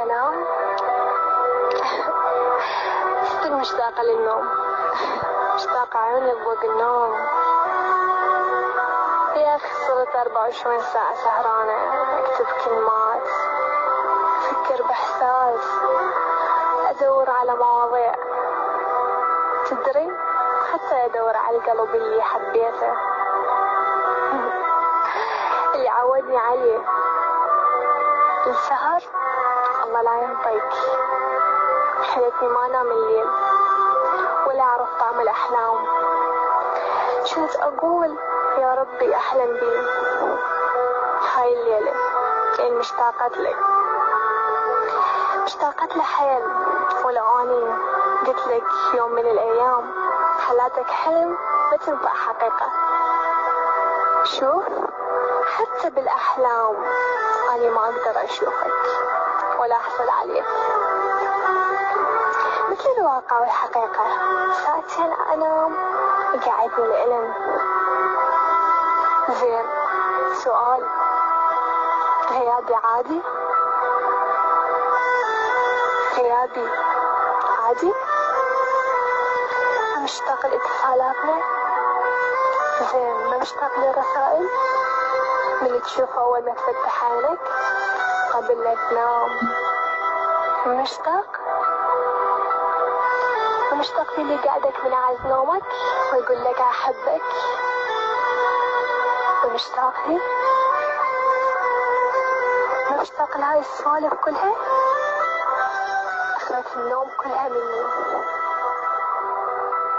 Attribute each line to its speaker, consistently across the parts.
Speaker 1: أنام ستيل مشتاقة للنوم، مشتاقة عيوني بوق النوم. يا أخي صرت 24 ساعة سهرانة أكتب كلمات، أفكر بإحساس، أدور على مواضيع. تدري حتى أدور على القلب اللي حبيته اللي عودني عليه. السهر الله لا ينطيك، خلتني ما انام الليل ولا اعرف طعم الاحلام. كنت اقول يا ربي احلم بي هاي الليلة، لان مشتاقة لك، مشتاقة لحيل. ولو اني قلت لك يوم من الايام حلاتك حلم ما تنفع حقيقة. شوف حتى بالاحلام اني ما اقدر اشوفك ولا احصل عليك، مثل الواقع والحقيقة. ساعتين انام وقعدني الالم. زين سؤال، غيابي عادي؟ غيابي عادي؟ مشتاق لاتصالاتنا؟ زين ما مشتاق للرسائل من تشوفها اول ما تفتح عينك قبل لا تنام؟ مشتاق؟ مشتاق لي قاعدك من عز نومك ويقول لك احبك؟ مشتاق لي؟ مشتاق لهاي السوالف كلها؟ اخذت النوم كلها مني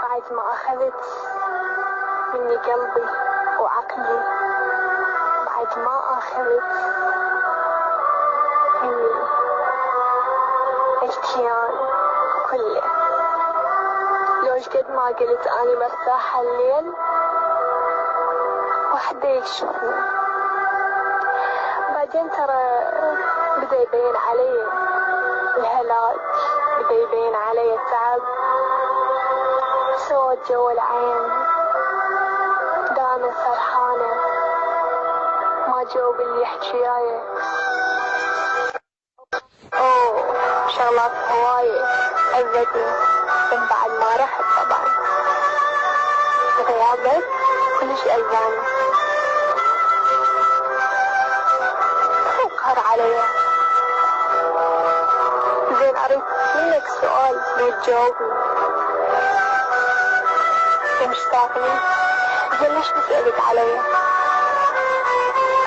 Speaker 1: بعد ما اخذت مني قلبي وعقلي، بعد ما اخذت مني الكيان كله. لو قد ما قلت اني مرتاحة الليل وحده يكشفني، بعدين ترى بدا يبين علي الهلاك، بدا يبين علي التعب، سوى جو العين. دائما فرحانة ما جاوب اللي يحكي وياي. شغلات هواية أذتني من بعد ما رحت. طبعا غيابك كلش أذاني وقهر علي. زين أريد منك سؤال وتجاوبني. مشتاقني؟ زين ليش تسألك علي؟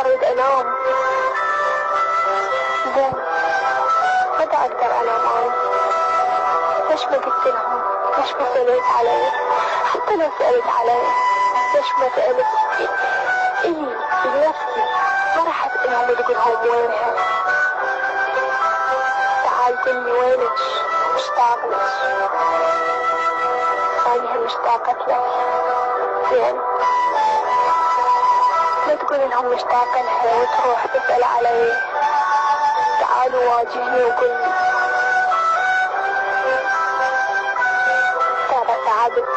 Speaker 1: أريد أنام. زين متى أقدر أنام أنا؟ ليش ما قلت لهم؟ ليش ما سألت علي؟ حتى لو سألت علي ليش ما سألت إلي بنفسي؟ ما راح أسألهم تقولهم وينها. تعال قل لي وينك، مشتاق لك. أنا هم مشتاقة لك. زين لا تقول إنهم مشتاقة لها وتروح تسأل علي. تعال واجهني وقل لي ترى تعبت